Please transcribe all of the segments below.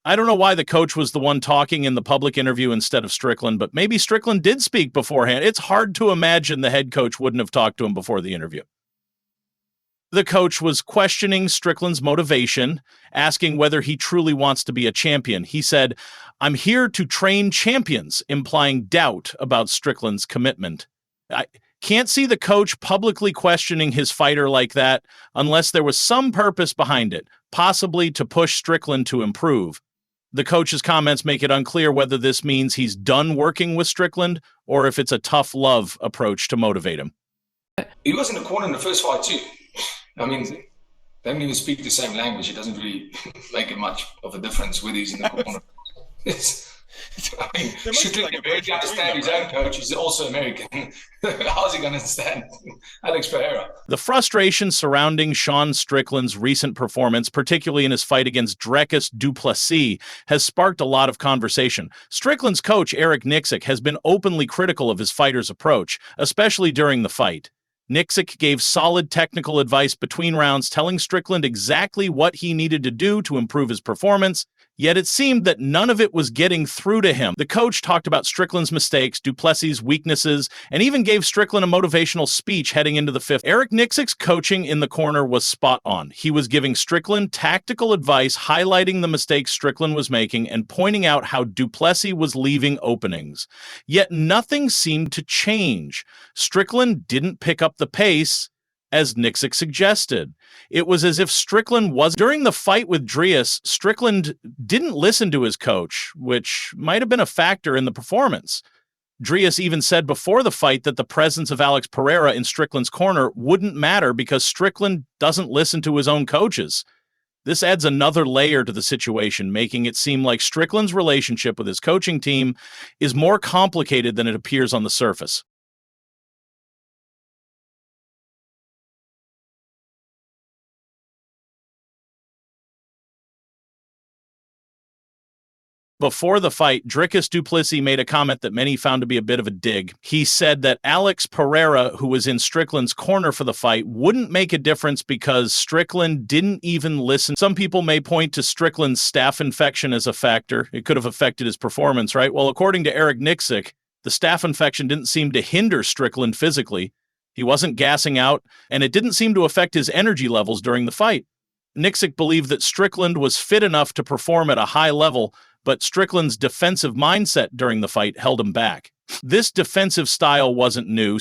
I don't know why the coach was the one talking in the public interview instead of Strickland, but maybe Strickland did speak beforehand. It's hard to imagine the head coach wouldn't have talked to him before the interview. The coach was questioning Strickland's motivation, asking whether he truly wants to be a champion. He said, "I'm here to train champions," implying doubt about Strickland's commitment. I can't see the coach publicly questioning his fighter like that unless there was some purpose behind it, possibly to push Strickland to improve. The coach's comments make it unclear whether this means he's done working with Strickland or if it's a tough love approach to motivate him. He was in the corner in the first fight too. I mean, they don't even speak the same language. It doesn't really make much of a difference whether he's in the corner. I mean, Strickland can barely understand his own coach. He's also American. How's he going to understand Alex Pereira? The frustration surrounding Sean Strickland's recent performance, particularly in his fight against Dricus Du Plessis, has sparked a lot of conversation. Strickland's coach, Eric Nixick, has been openly critical of his fighter's approach, especially during the fight. Nixick gave solid technical advice between rounds, telling Strickland exactly what he needed to do to improve his performance, yet it seemed that none of it was getting through to him. The coach talked about Strickland's mistakes, Du Plessis' weaknesses, and even gave Strickland a motivational speech heading into the fifth. Eric Nixick's coaching in the corner was spot on. He was giving Strickland tactical advice, highlighting the mistakes Strickland was making and pointing out how Du Plessis was leaving openings. Yet nothing seemed to change. Strickland didn't pick up the pace, as Nixick suggested. It was as if Strickland was... During the fight with Dricus, Strickland didn't listen to his coach, which might have been a factor in the performance. Dricus even said before the fight that the presence of Alex Pereira in Strickland's corner wouldn't matter because Strickland doesn't listen to his own coaches. This adds another layer to the situation, making it seem like Strickland's relationship with his coaching team is more complicated than it appears on the surface. Before the fight, Dricus Du Plessis made a comment that many found to be a bit of a dig. He said that Alex Pereira, who was in Strickland's corner for the fight, wouldn't make a difference because Strickland didn't even listen. Some people may point to Strickland's staph infection as a factor. It could have affected his performance, right? Well, according to Eric Nixick, the staph infection didn't seem to hinder Strickland physically. He wasn't gassing out, and it didn't seem to affect his energy levels during the fight. Nixick believed that Strickland was fit enough to perform at a high level, but Strickland's defensive mindset during the fight held him back. This defensive style wasn't new.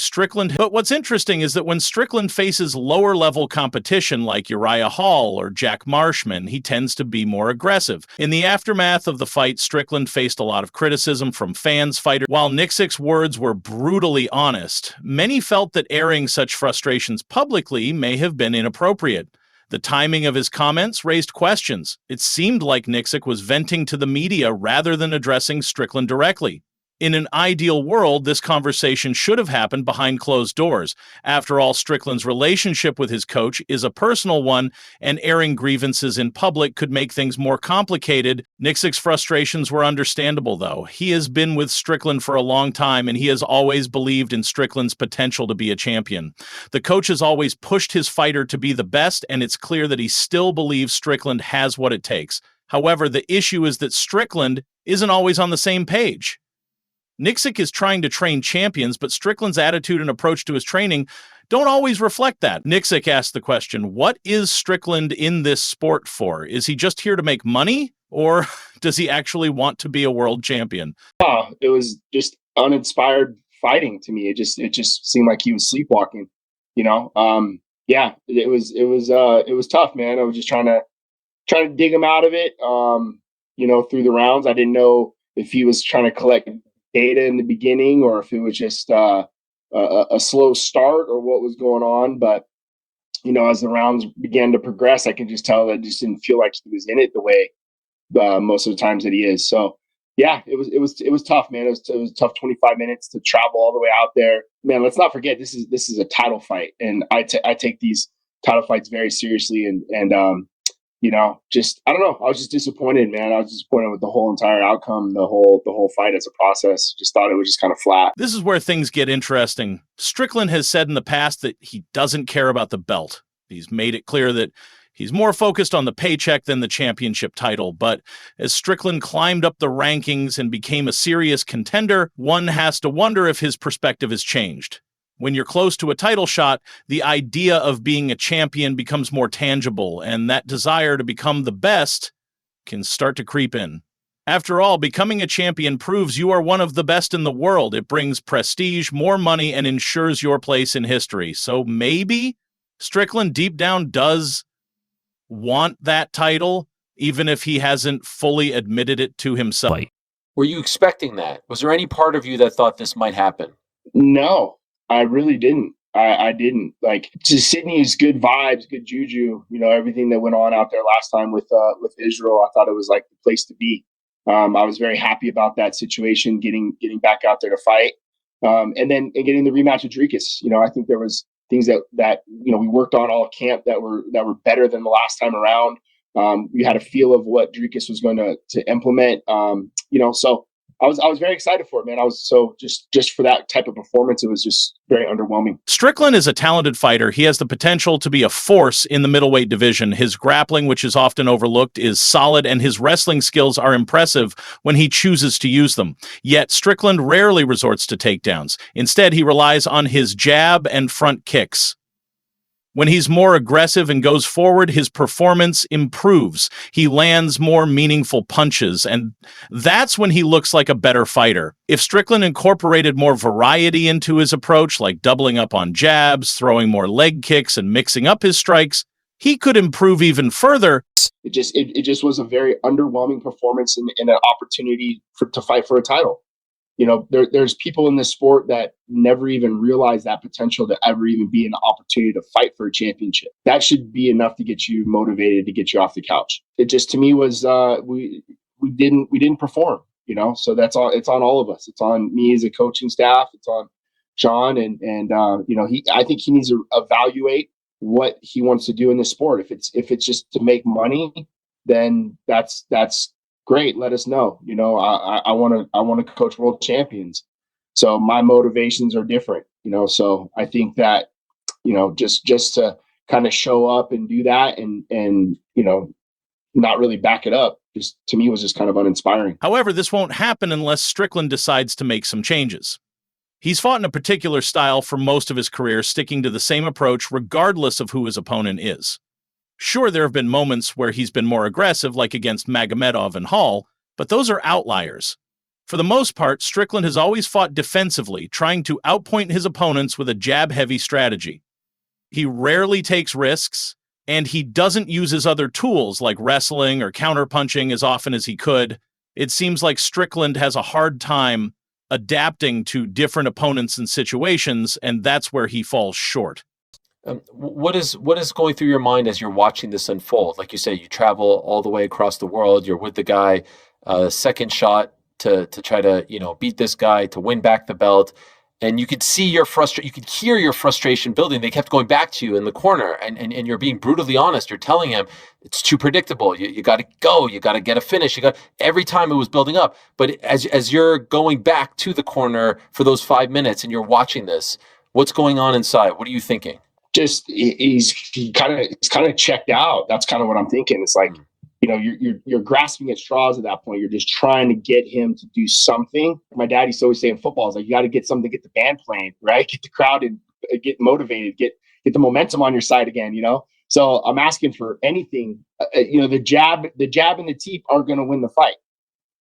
But what's interesting is that when Strickland faces lower-level competition like Uriah Hall or Jack Marshman, he tends to be more aggressive. In the aftermath of the fight, Strickland faced a lot of criticism from fans, fighters. While Nixick's words were brutally honest, many felt that airing such frustrations publicly may have been inappropriate. The timing of his comments raised questions. It seemed like Nixick was venting to the media rather than addressing Strickland directly. In an ideal world, this conversation should have happened behind closed doors. After all, Strickland's relationship with his coach is a personal one, and airing grievances in public could make things more complicated. Nixick's frustrations were understandable, though. He has been with Strickland for a long time, and he has always believed in Strickland's potential to be a champion. The coach has always pushed his fighter to be the best, and it's clear that he still believes Strickland has what it takes. However, the issue is that Strickland isn't always on the same page. Nixick is trying to train champions, but Strickland's attitude and approach to his training don't always reflect that. Nixick asked the question, what is Strickland in this sport for? Is he just here to make money, or does he actually want to be a world champion? It was just uninspired fighting to me. It just seemed like he was sleepwalking, you know? Yeah, it was tough, man. I was just trying to dig him out of it, through the rounds. I didn't know if he was trying to collect data in the beginning or if it was just a slow start or what was going on. But, as the rounds began to progress, I could just tell that it just didn't feel like he was in it the way most of the times that he is. So, yeah, it was tough, man. It was tough 25 minutes to travel all the way out there. Man, let's not forget, this is a title fight. And I take these title fights very seriously. And I don't know. I was just disappointed, man. I was disappointed with the whole entire outcome, the whole fight as a process. Just thought it was just kind of flat. This is where things get interesting. Strickland has said in the past that he doesn't care about the belt. He's made it clear that He's more focused on the paycheck than the championship title, but as Strickland climbed up the rankings and became a serious contender, one has to wonder if his perspective has changed. When you're close to a title shot, the idea of being a champion becomes more tangible, and that desire to become the best can start to creep in. After all, becoming a champion proves you are one of the best in the world. It brings prestige, more money, and ensures your place in history. So maybe Strickland deep down does want that title, even if he hasn't fully admitted it to himself. Were you expecting that? Was there any part of you that thought this might happen? No, I really didn't. I didn't. Like, to Sydney's good vibes, good juju, everything that went on out there last time with Israel, I thought it was like the place to be. I was very happy about that situation, getting back out there to fight, and getting the rematch with Dricus. I think there was things that we worked on all camp that were better than the last time around. We had a feel of what Dricus was going to implement. So I was very excited for it, man. I was so just for that type of performance, it was just very underwhelming. Strickland is a talented fighter. He has the potential to be a force in the middleweight division. His grappling, which is often overlooked, is solid, and his wrestling skills are impressive when he chooses to use them. Yet Strickland rarely resorts to takedowns. Instead, he relies on his jab and front kicks. When he's more aggressive and goes forward, his performance improves. He lands more meaningful punches, and that's when he looks like a better fighter. If Strickland incorporated more variety into his approach, like doubling up on jabs, throwing more leg kicks, and mixing up his strikes, he could improve even further. It just was a very underwhelming performance and an opportunity to fight for a title. There's people in this sport that never even realize that potential to ever even be an opportunity to fight for a championship. That should be enough to get you motivated, to get you off the couch. It just, to me, was we didn't perform. So that's all. It's on all of us. It's on me as a coaching staff. It's on Sean, and I think he needs to evaluate what he wants to do in this sport. If it's just to make money, then that's great. Let us know. I want to coach world champions. So my motivations are different, so I think that, just to kind of show up and do that and not really back it up, just to me was just kind of uninspiring. However, this won't happen unless Strickland decides to make some changes. He's fought in a particular style for most of his career, sticking to the same approach regardless of who his opponent is. Sure, there have been moments where he's been more aggressive, like against Magomedov and Hall, but those are outliers. For the most part, Strickland has always fought defensively, trying to outpoint his opponents with a jab-heavy strategy. He rarely takes risks, and he doesn't use his other tools like wrestling or counterpunching as often as he could. It seems like Strickland has a hard time adapting to different opponents and situations, and that's where he falls short. What is going through your mind as you're watching this unfold? Like you say, you travel all the way across the world. You're with the guy, second shot to try to beat this guy to win back the belt, and you could see your frustration. You could hear your frustration building. They kept going back to you in the corner, and you're being brutally honest. You're telling him it's too predictable. You got to go. You got to get a finish. Every time it was building up. But as you're going back to the corner for those 5 minutes, and you're watching this, what's going on inside? What are you thinking? Just he's kind of checked out. That's kind of what I'm thinking. It's like, you're grasping at straws at that point. You're just trying to get him to do something. My dad used to always say in football, is like, you got to get something to get the band playing, right? Get the crowd and get motivated, get the momentum on your side again. So I'm asking for anything. The jab and the teep aren't going to win the fight.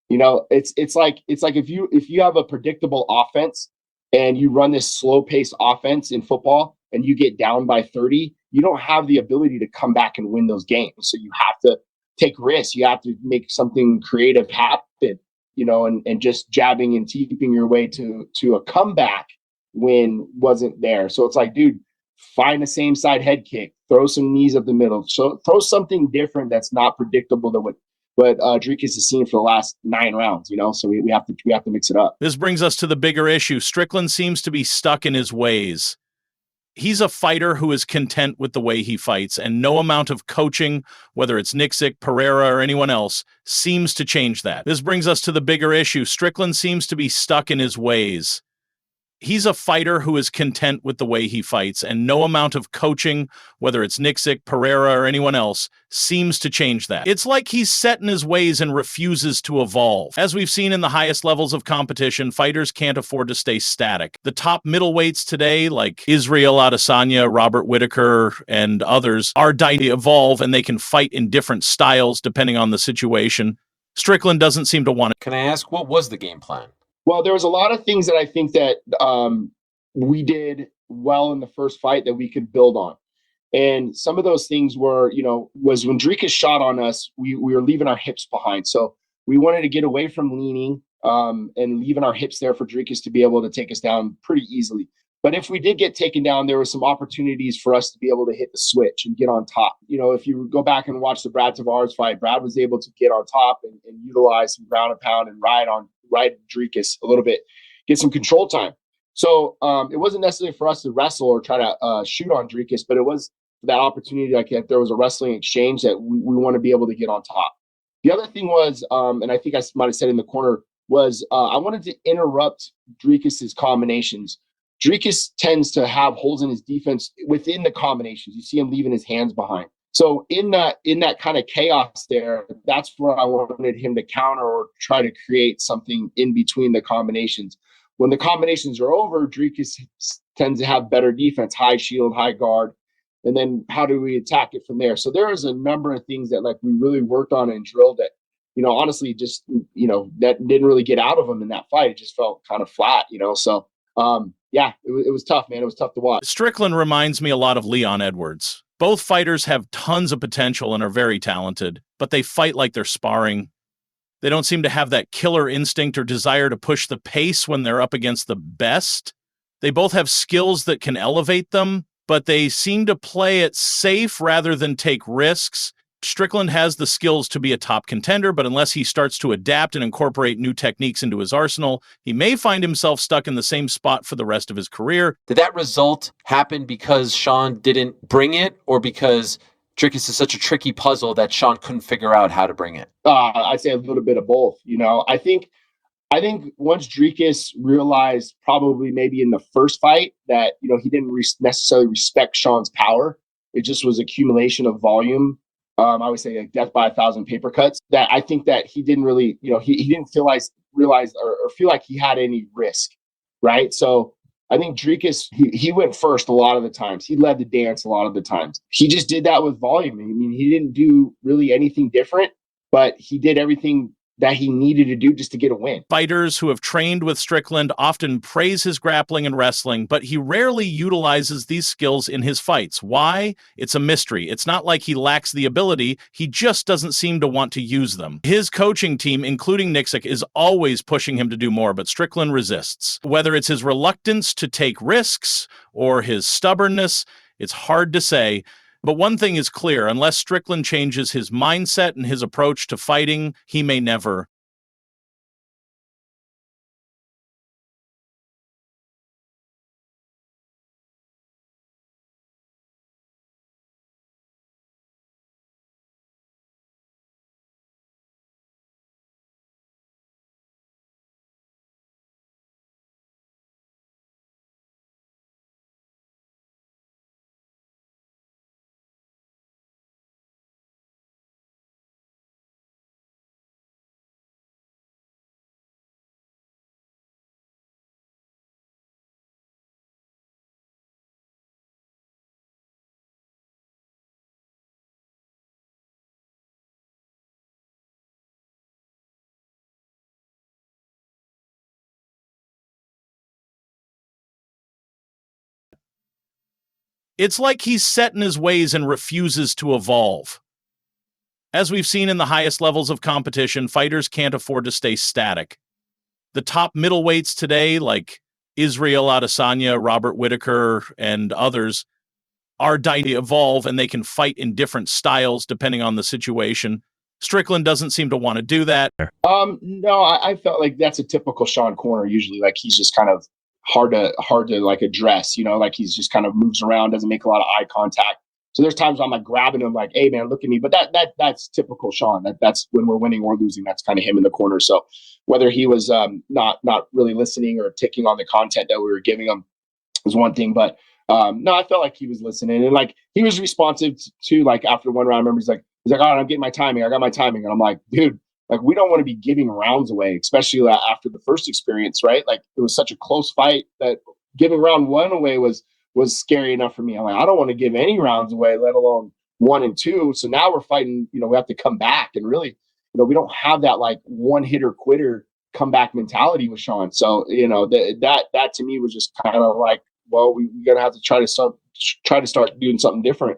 It's like if you have a predictable offense and you run this slow paced offense in football, and you get down by 30, you don't have the ability to come back and win those games. So you have to take risks. You have to make something creative happen, and just jabbing and teeping your way to a comeback win wasn't there. So it's like, dude, find a same side head kick, throw some knees up the middle. So throw something different that's not predictable than what Dricus has seen for the last 9 rounds, so we have to mix it up. This brings us to the bigger issue. Strickland seems to be stuck in his ways. He's a fighter who is content with the way he fights, and no amount of coaching, whether it's Nixick, Pereira, or anyone else, seems to change that. This brings us to the bigger issue. Strickland seems to be stuck in his ways. He's a fighter who is content with the way he fights, and no amount of coaching, whether it's Nixick, Pereira, or anyone else, seems to change that. It's like he's set in his ways and refuses to evolve. As we've seen in the highest levels of competition, fighters can't afford to stay static. The top middleweights today, like Israel Adesanya, Robert Whittaker, and others, are dying to evolve, and they can fight in different styles depending on the situation. Strickland doesn't seem to want it. Can I ask, what was the game plan? Well, there was a lot of things that I think that we did well in the first fight that we could build on. And some of those things were, was when Dricus shot on us, we were leaving our hips behind. So we wanted to get away from leaning and leaving our hips there for Dricus to be able to take us down pretty easily. But if we did get taken down, there were some opportunities for us to be able to hit the switch and get on top. If you go back and watch the Brad Tavares fight, Brad was able to get on top and utilize some ground and pound and ride Dricus a little bit, get some control time. So it wasn't necessarily for us to wrestle or try to shoot on Dricus, but it was that opportunity, like if there was a wrestling exchange, that we want to be able to get on top. The other thing was, and I think I might have said in the corner, was I wanted to interrupt Dricus's combinations. Dricus tends to have holes in his defense within the combinations. You see him leaving his hands behind. So in that kind of chaos there, that's where I wanted him to counter or try to create something in between the combinations. When the combinations are over, Dricus tends to have better defense, high shield, high guard. And then how do we attack it from there? So there is a number of things that we really worked on and drilled that, honestly, just, that didn't really get out of him in that fight. It just felt kind of flat, So, yeah, it was tough, man. It was tough to watch. Strickland reminds me a lot of Leon Edwards. Both fighters have tons of potential and are very talented, but they fight like they're sparring. They don't seem to have that killer instinct or desire to push the pace when they're up against the best. They both have skills that can elevate them, but they seem to play it safe rather than take risks. Strickland has the skills to be a top contender, but unless he starts to adapt and incorporate new techniques into his arsenal, he may find himself stuck in the same spot for the rest of his career. Did that result happen because Sean didn't bring it, or because Dricus is such a tricky puzzle that Sean couldn't figure out how to bring it? I'd say a little bit of both. I think once Dricus realized, probably maybe in the first fight, that he didn't necessarily respect Sean's power. It just was accumulation of volume. I would say death by 1,000 paper cuts. That I think that he didn't really, he didn't realize or feel like he had any risk, right? So I think Dricus, he went first a lot of the times. He led the dance a lot of the times. He just did that with volume. I mean, he didn't do really anything different, but he did everything that he needed to do just to get a win. Fighters who have trained with Strickland often praise his grappling and wrestling, but he rarely utilizes these skills in his fights. Why? It's a mystery. It's not like he lacks the ability, he just doesn't seem to want to use them. His coaching team, including Nixick, is always pushing him to do more, but Strickland resists. Whether it's his reluctance to take risks or his stubbornness, it's hard to say. But one thing is clear, unless Strickland changes his mindset and his approach to fighting, he may never. It's like he's set in his ways and refuses to evolve. As we've seen in the highest levels of competition, fighters can't afford to stay static. The top middleweights today, like Israel Adesanya, Robert Whittaker, and others, are dying to evolve, and they can fight in different styles depending on the situation. Strickland doesn't seem to want to do that. No, I felt like that's a typical Sean corner. Usually, he's just kind of hard to address. He's just kind of moves around, doesn't make a lot of eye contact. So there's times I'm like grabbing him, like, "Hey man, look at me." But that's typical Sean. That's when we're winning or losing. That's kind of him in the corner. So whether he was not really listening or taking on the content that we were giving him was one thing, but no, I felt like he was listening, and like he was responsive to like after one round. I remember he's like, "All right, I'm getting my timing. I got my timing," and I'm like, "Dude, like we don't want to be giving rounds away, especially after the first experience, right? Like it was such a close fight that giving round one away was scary enough for me. I'm like, I don't want to give any rounds away, let alone 1 and 2. So now we're fighting. You know, we have to come back, and really, you know, we don't have that like one hitter quitter comeback mentality with Sean. So you know that to me was just kind of like, well, we're gonna have to try to start doing something different.